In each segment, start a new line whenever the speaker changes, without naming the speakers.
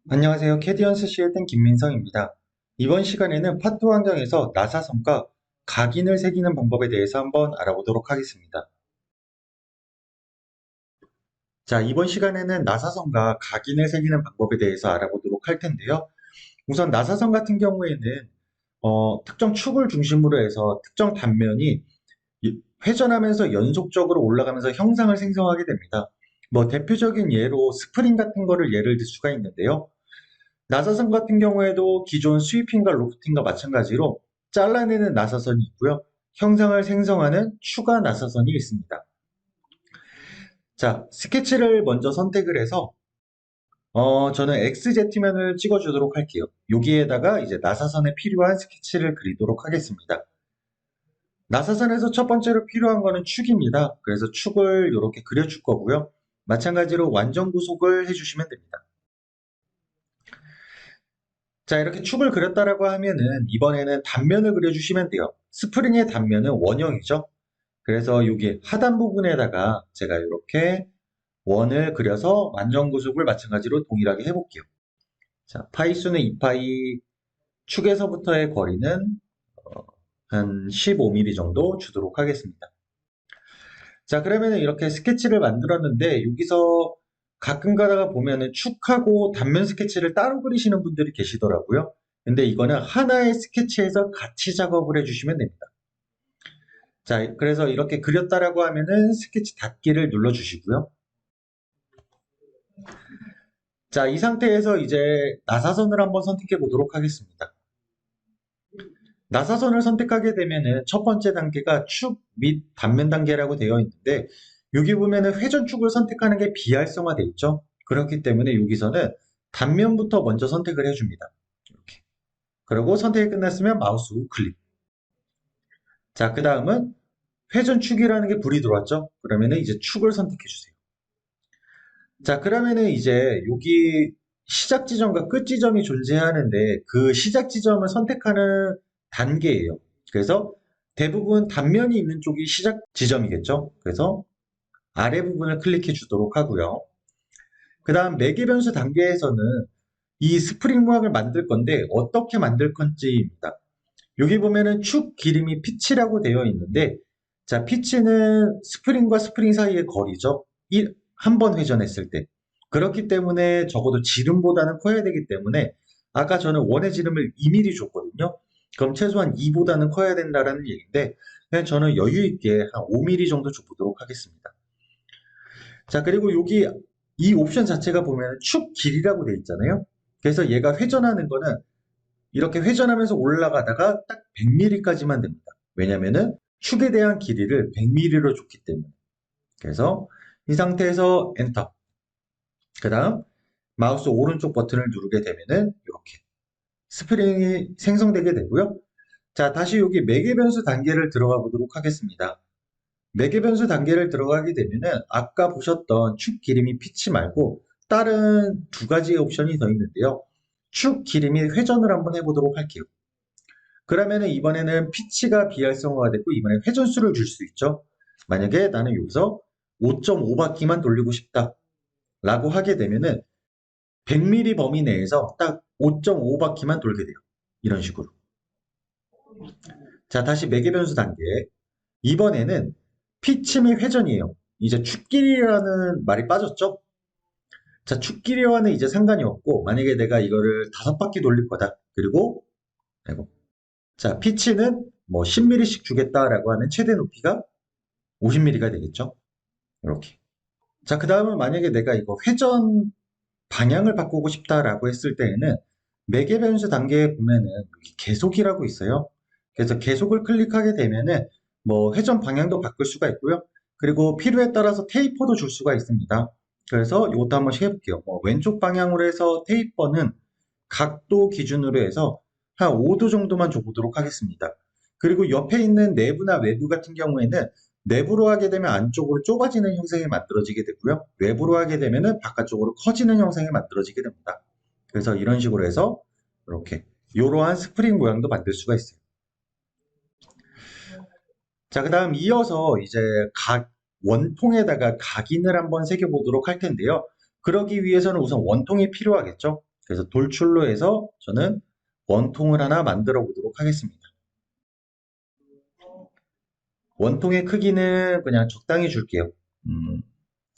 안녕하세요. 캐디언스 시에된 김민성입니다. 이번 시간에는 파트 환경에서 나사선과 각인을 새기는 방법에 대해서 한번 알아보도록 하겠습니다. 자, 이번 시간에는 나사선과 각인을 새기는 방법에 대해서 알아보도록 할 텐데요. 우선 나사선 같은 경우에는 특정 축을 중심으로 해서 특정 단면이 회전하면서 연속적으로 올라가면서 형상을 생성하게 됩니다. 뭐 대표적인 예로 스프링 같은 거를 예를 들 수가 있는데요. 나사선 같은 경우에도 기존 스위핑과 로프팅과 마찬가지로 잘라내는 나사선이 있고요. 형상을 생성하는 추가 나사선이 있습니다. 자, 스케치를 먼저 선택을 해서 저는 XZ면을 찍어주도록 할게요. 여기에다가 이제 나사선에 필요한 스케치를 그리도록 하겠습니다. 나사선에서 첫 번째로 필요한 거는 축입니다. 그래서 축을 이렇게 그려줄 거고요. 마찬가지로 완전 구속을 해주시면 됩니다. 자, 이렇게 축을 그렸다라고 하면은 이번에는 단면을 그려주시면 돼요. 스프링의 단면은 원형이죠. 그래서 여기 하단 부분에다가 제가 이렇게 원을 그려서 완전 구속을 마찬가지로 동일하게 해볼게요. 자, 파이수는 2파이, 축에서부터의 거리는 어, 한 15mm 정도 주도록 하겠습니다. 자, 그러면 이렇게 스케치를 만들었는데 여기서 가끔 가다가 보면은 축하고 단면 스케치를 따로 그리시는 분들이 계시더라고요. 근데 이거는 하나의 스케치에서 같이 작업을 해주시면 됩니다. 자, 그래서 이렇게 그렸다라고 하면은 스케치 닫기를 눌러주시고요. 자, 이 상태에서 이제 나사선을 한번 선택해 보도록 하겠습니다. 나사선을 선택하게 되면은 첫 번째 단계가 축 및 단면 단계라고 되어 있는데 여기 보면은 회전축을 선택하는 게 비활성화되어 있죠. 그렇기 때문에 여기서는 단면부터 먼저 선택을 해줍니다. 이렇게. 그리고 선택이 끝났으면 마우스 우클릭. 자, 그 다음은 회전축이라는 게 불이 들어왔죠. 그러면은 이제 축을 선택해 주세요. 자, 그러면은 이제 여기 시작 지점과 끝 지점이 존재하는데 그 시작 지점을 선택하는 단계예요. 그래서 대부분 단면이 있는 쪽이 시작 지점이겠죠. 그래서 아래 부분을 클릭해 주도록 하고요. 그 다음 매개 변수 단계에서는 이 스프링 모양을 만들 건데 어떻게 만들 건지입니다. 여기 보면은 축 기름이 피치라고 되어 있는데 자, 피치는 스프링과 스프링 사이의 거리죠. 한 번 회전했을 때. 그렇기 때문에 적어도 지름보다는 커야 되기 때문에 아까 저는 원의 지름을 2mm 줬거든요. 그럼 최소한 2보다는 커야 된다라는 얘기인데 그냥 저는 여유 있게 한 5mm 정도 줘보도록 하겠습니다. 자, 그리고 여기 이 옵션 자체가 보면 축 길이라고 되어 있잖아요. 그래서 얘가 회전하는 거는 이렇게 회전하면서 올라가다가 딱 100mm까지만 됩니다. 왜냐면은 축에 대한 길이를 100mm로 줬기 때문에. 그래서 이 상태에서 엔터. 그 다음 마우스 오른쪽 버튼을 누르게 되면은 이렇게 스프링이 생성되게 되고요. 자, 다시 여기 매개 변수 단계를 들어가 보도록 하겠습니다. 매개 변수 단계를 들어가게 되면은 아까 보셨던 축 기름이 피치 말고 다른 두 가지의 옵션이 더 있는데요. 축 기름이 회전을 한번 해보도록 할게요. 그러면은 이번에는 피치가 비활성화가 됐고 이번에 회전수를 줄 수 있죠. 만약에 나는 여기서 5.5바퀴만 돌리고 싶다 라고 하게 되면은 100mm 범위 내에서 딱 5.5바퀴만 돌게 돼요. 이런 식으로. 자, 다시 매개 변수 단계. 이번에는 피치 및 회전이에요. 이제 축길이라는 말이 빠졌죠? 자, 축길이와는 이제 상관이 없고 만약에 내가 이거를 5바퀴 돌릴 거다. 그리고 아이고. 자, 피치는 뭐 10mm씩 주겠다라고 하면 최대 높이가 50mm가 되겠죠? 이렇게. 자, 그 다음은 만약에 내가 이거 회전 방향을 바꾸고 싶다라고 했을 때에는 매개 변수 단계에 보면은 여기 계속이라고 있어요. 그래서 계속을 클릭하게 되면은 뭐 회전 방향도 바꿀 수가 있고요. 그리고 필요에 따라서 테이퍼도 줄 수가 있습니다. 그래서 이것도 한번 해볼게요. 왼쪽 방향으로 해서 테이퍼는 각도 기준으로 해서 한 5도 정도만 줘보도록 하겠습니다. 그리고 옆에 있는 내부나 외부 같은 경우에는 내부로 하게 되면 안쪽으로 좁아지는 형상이 만들어지게 되고요. 외부로 하게 되면 바깥쪽으로 커지는 형상이 만들어지게 됩니다. 그래서 이런 식으로 해서 이렇게 이러한 스프링 모양도 만들 수가 있어요. 자, 그 다음 이어서 이제 원통에다가 각인을 한번 새겨보도록 할 텐데요. 그러기 위해서는 우선 원통이 필요하겠죠. 그래서 돌출로 해서 저는 원통을 하나 만들어 보도록 하겠습니다. 원통의 크기는 그냥 적당히 줄게요.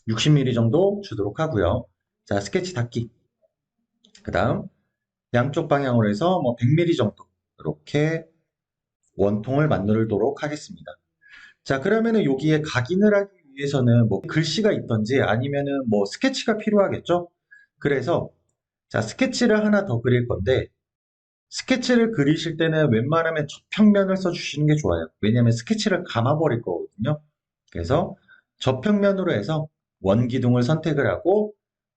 60mm 정도 주도록 하고요. 자, 스케치 닫기. 그 다음 양쪽 방향으로 해서 뭐 100mm 정도 이렇게 원통을 만들도록 하겠습니다. 자, 그러면은 여기에 각인을 하기 위해서는 뭐 글씨가 있던지 아니면은 뭐 스케치가 필요하겠죠? 그래서 자, 스케치를 하나 더 그릴 건데 스케치를 그리실 때는 웬만하면 저평면을 써주시는 게 좋아요. 왜냐하면 스케치를 감아버릴 거거든요. 그래서 저평면으로 해서 원기둥을 선택을 하고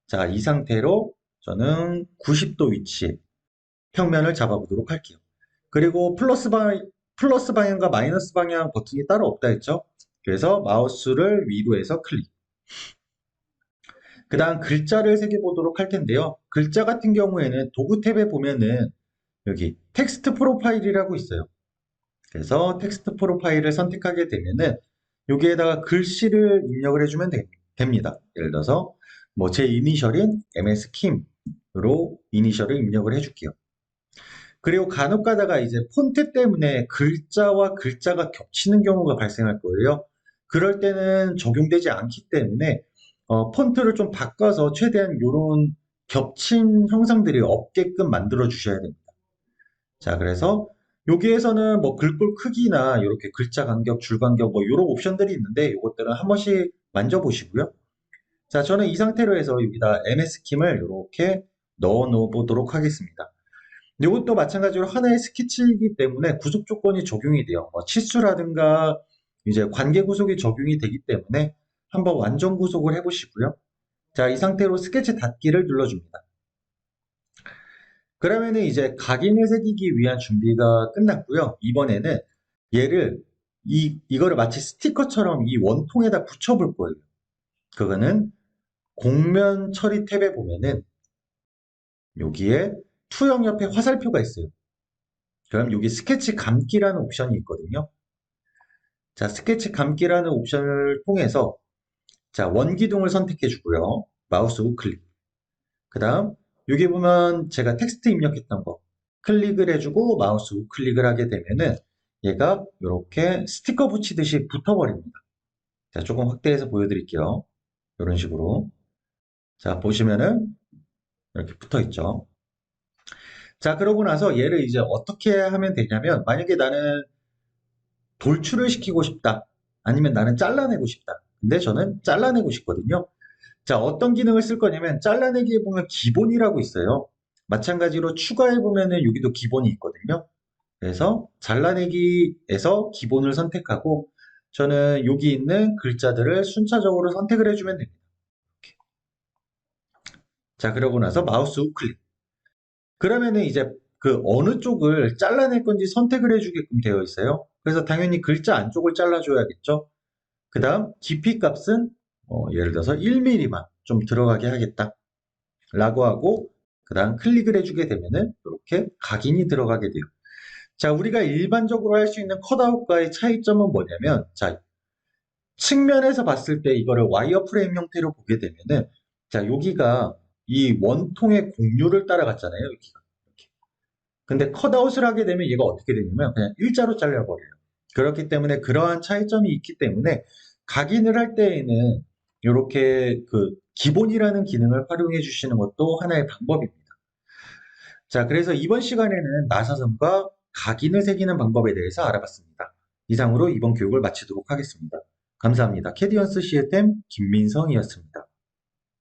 자, 이 상태로 저는 90도 위치에 평면을 잡아보도록 할게요. 그리고 플러스 방향과 마이너스 방향 버튼이 따로 없다 했죠? 그래서 마우스를 위로 해서 클릭. 그 다음 글자를 새겨보도록 할 텐데요. 글자 같은 경우에는 도구 탭에 보면은 여기 텍스트 프로파일이라고 있어요. 그래서 텍스트 프로파일을 선택하게 되면은 여기에다가 글씨를 입력을 해주면 됩니다. 예를 들어서 뭐 제 이니셜인 MS킴으로 이니셜을 입력을 해줄게요. 그리고 간혹 가다가 이제 폰트 때문에 글자와 글자가 겹치는 경우가 발생할 거예요. 그럴 때는 적용되지 않기 때문에 폰트를 좀 바꿔서 최대한 이런 겹친 형상들이 없게끔 만들어 주셔야 됩니다. 자, 그래서 여기에서는 뭐 글꼴 크기나 이렇게 글자 간격, 줄 간격 뭐 이런 옵션들이 있는데 이것들은 한 번씩 만져보시고요. 자, 저는 이 상태로 해서 여기다 MS킴을 이렇게 넣어 놓보도록 하겠습니다. 이것도 마찬가지로 하나의 스케치이기 때문에 구속 조건이 적용이 돼요. 뭐 치수라든가 이제 관계 구속이 적용이 되기 때문에 한번 완전 구속을 해보시고요. 자, 이 상태로 스케치 닫기를 눌러줍니다. 그러면은 이제 각인을 새기기 위한 준비가 끝났고요. 이번에는 얘를 이거를 마치 스티커처럼 이 원통에다 붙여볼 거예요. 그거는 곡면 처리 탭에 보면은 여기에 투영 옆에 화살표가 있어요. 그럼 여기 스케치 감기라는 옵션이 있거든요. 자, 스케치 감기라는 옵션을 통해서 자, 원기둥을 선택해 주고요. 마우스 우클릭. 그 다음 여기 보면 제가 텍스트 입력했던 거 클릭을 해주고 마우스 우클릭을 하게 되면은 얘가 이렇게 스티커 붙이듯이 붙어버립니다. 자, 조금 확대해서 보여드릴게요. 이런 식으로. 자, 보시면은 이렇게 붙어 있죠. 자, 그러고 나서 얘를 이제 어떻게 하면 되냐면 만약에 나는 돌출을 시키고 싶다. 아니면 나는 잘라내고 싶다. 근데 저는 잘라내고 싶거든요. 자, 어떤 기능을 쓸 거냐면 잘라내기에 보면 기본이라고 있어요. 마찬가지로 추가해 보면은 여기도 기본이 있거든요. 그래서 잘라내기에서 기본을 선택하고 저는 여기 있는 글자들을 순차적으로 선택을 해주면 됩니다. 이렇게. 자, 그러고 나서 마우스 우클릭. 그러면은 이제 그 어느 쪽을 잘라낼 건지 선택을 해주게끔 되어 있어요. 그래서 당연히 글자 안쪽을 잘라줘야겠죠. 그 다음 깊이 값은 예를 들어서 1mm만 좀 들어가게 하겠다 라고 하고 그 다음 클릭을 해주게 되면은 이렇게 각인이 들어가게 돼요. 자, 우리가 일반적으로 할 수 있는 컷아웃과의 차이점은 뭐냐면 자, 측면에서 봤을 때 이거를 와이어프레임 형태로 보게 되면은 자, 여기가 이 원통의 곡률을 따라갔잖아요. 여기가. 이렇게. 근데 컷아웃을 하게 되면 얘가 어떻게 되냐면 그냥 일자로 잘려버려요. 그렇기 때문에 그러한 차이점이 있기 때문에 각인을 할 때에는 이렇게 그 기본이라는 기능을 활용해 주시는 것도 하나의 방법입니다. 자, 그래서 이번 시간에는 나사선과 각인을 새기는 방법에 대해서 알아봤습니다. 이상으로 이번 교육을 마치도록 하겠습니다. 감사합니다. 캐디언스 시스템 김민성이었습니다.